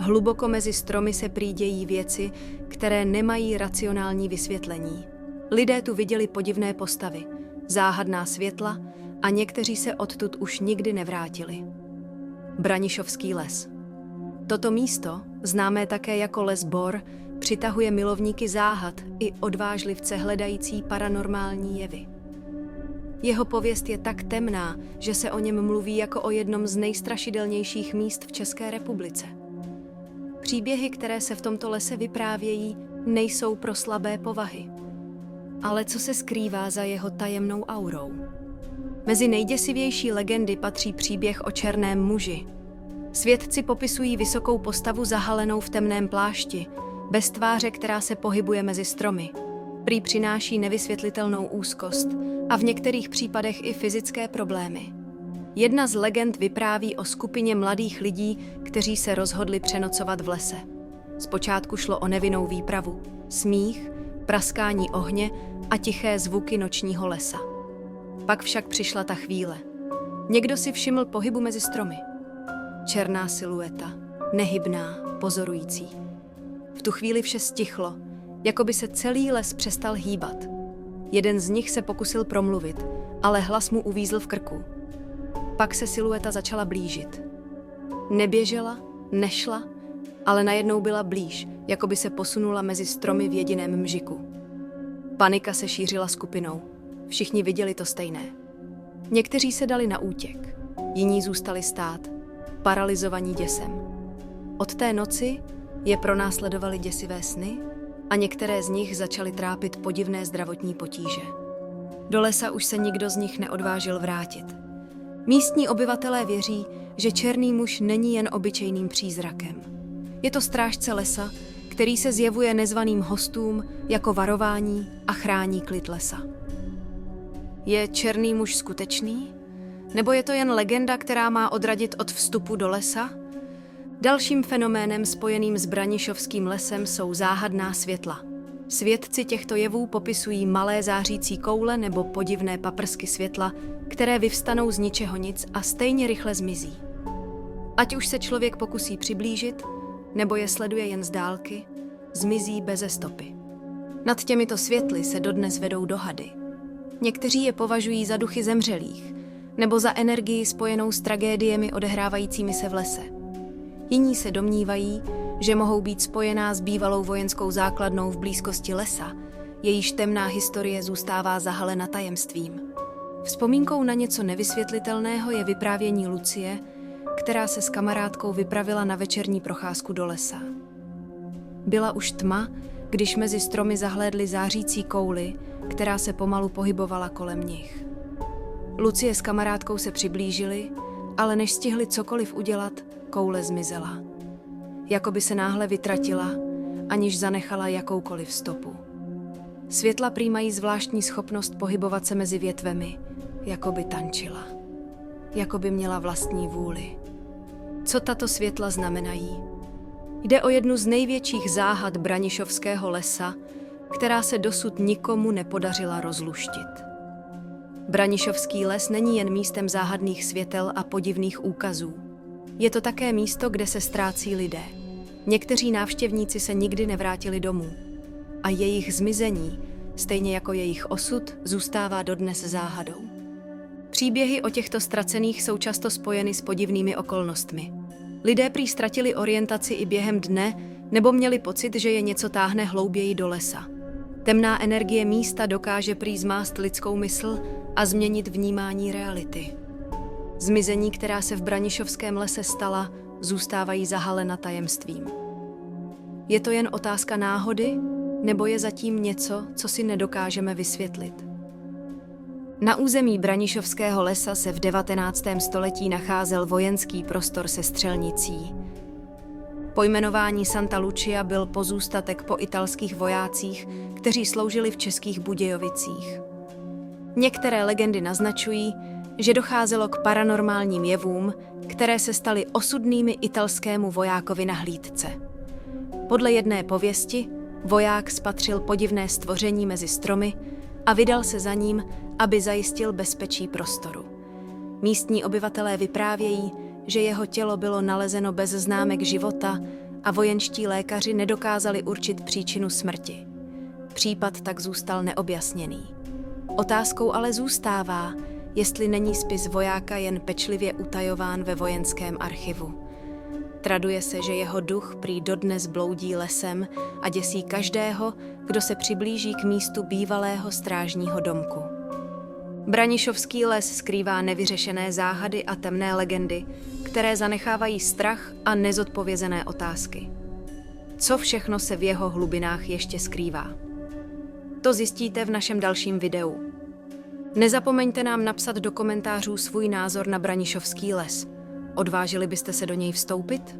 Hluboko mezi stromy se prý dějí věci, které nemají racionální vysvětlení. Lidé tu viděli podivné postavy, záhadná světla a někteří se odtud už nikdy nevrátili. Branišovský les. Toto místo, známé také jako les Bor, přitahuje milovníky záhad i odvážlivce hledající paranormální jevy. Jeho pověst je tak temná, že se o něm mluví jako o jednom z nejstrašidelnějších míst v České republice. Příběhy, které se v tomto lese vyprávějí, nejsou pro slabé povahy. Ale co se skrývá za jeho tajemnou aurou? Mezi nejděsivější legendy patří příběh o černém muži. Svědci popisují vysokou postavu zahalenou v temném plášti, bez tváře, která se pohybuje mezi stromy. Prý přináší nevysvětlitelnou úzkost a v některých případech i fyzické problémy. Jedna z legend vypráví o skupině mladých lidí, kteří se rozhodli přenocovat v lese. Zpočátku šlo o nevinnou výpravu, smích, praskání ohně a tiché zvuky nočního lesa. Pak však přišla ta chvíle. Někdo si všiml pohybu mezi stromy. Černá silueta, nehybná, pozorující. V tu chvíli vše stichlo, jako by se celý les přestal hýbat. Jeden z nich se pokusil promluvit, ale hlas mu uvízl v krku. Pak se silueta začala blížit. Neběžela, nešla, ale najednou byla blíž, jako by se posunula mezi stromy v jediném mžiku. Panika se šířila skupinou. Všichni viděli to stejné. Někteří se dali na útěk, jiní zůstali stát, paralyzovaní děsem. Od té noci je pronásledovaly děsivé sny a některé z nich začaly trápit podivné zdravotní potíže. Do lesa už se nikdo z nich neodvážil vrátit. Místní obyvatelé věří, že černý muž není jen obyčejným přízrakem. Je to strážce lesa, který se zjevuje nezvaným hostům jako varování a chrání klid lesa. Je černý muž skutečný? Nebo je to jen legenda, která má odradit od vstupu do lesa? Dalším fenoménem spojeným s Branišovským lesem jsou záhadná světla. Svědci těchto jevů popisují malé zářící koule nebo podivné paprsky světla, které vyvstanou z ničeho nic a stejně rychle zmizí. Ať už se člověk pokusí přiblížit, nebo je sleduje jen z dálky, zmizí beze stopy. Nad těmito světly se dodnes vedou dohady. Někteří je považují za duchy zemřelých, nebo za energii spojenou s tragédiemi odehrávajícími se v lese. Jiní se domnívají, že mohou být spojená s bývalou vojenskou základnou v blízkosti lesa, jejíž temná historie zůstává zahalena tajemstvím. Vzpomínkou na něco nevysvětlitelného je vyprávění Lucie, která se s kamarádkou vypravila na večerní procházku do lesa. Byla už tma, když mezi stromy zahlédli zářící kouli, která se pomalu pohybovala kolem nich. Lucie s kamarádkou se přiblížili, ale než stihli cokoliv udělat, koule zmizela. Jakoby se náhle vytratila, aniž zanechala jakoukoliv stopu. Světla prý mají zvláštní schopnost pohybovat se mezi větvemi, jakoby tančila. Jakoby měla vlastní vůli. Co tato světla znamenají? Jde o jednu z největších záhad Branišovského lesa, která se dosud nikomu nepodařila rozluštit. Branišovský les není jen místem záhadných světel a podivných úkazů. Je to také místo, kde se ztrácí lidé. Někteří návštěvníci se nikdy nevrátili domů. A jejich zmizení, stejně jako jejich osud, zůstává dodnes záhadou. Příběhy o těchto ztracených jsou často spojeny s podivnými okolnostmi. Lidé prý ztratili orientaci i během dne, nebo měli pocit, že je něco táhne hlouběji do lesa. Temná energie místa dokáže prý zmást lidskou mysl a změnit vnímání reality. Zmizení, která se v Branišovském lese stala, zůstávají zahalena tajemstvím. Je to jen otázka náhody, nebo je zatím něco, co si nedokážeme vysvětlit? Na území Branišovského lesa se v 19. století nacházel vojenský prostor se střelnicí. Pojmenování Santa Lucia byl pozůstatek po italských vojácích, kteří sloužili v Českých Budějovicích. Některé legendy naznačují, že docházelo k paranormálním jevům, které se staly osudnými italskému vojákovi na hlídce. Podle jedné pověsti voják spatřil podivné stvoření mezi stromy a vydal se za ním, aby zajistil bezpečí prostoru. Místní obyvatelé vyprávějí, že jeho tělo bylo nalezeno bez známek života a vojenští lékaři nedokázali určit příčinu smrti. Případ tak zůstal neobjasněný. Otázkou ale zůstává, jestli není spis vojáka jen pečlivě utajován ve vojenském archivu. Traduje se, že jeho duch prý dodnes bloudí lesem a děsí každého, kdo se přiblíží k místu bývalého strážního domku. Branišovský les skrývá nevyřešené záhady a temné legendy, které zanechávají strach a nezodpovězené otázky. Co všechno se v jeho hlubinách ještě skrývá? To zjistíte v našem dalším videu. Nezapomeňte nám napsat do komentářů svůj názor na Branišovský les. Odvážili byste se do něj vstoupit?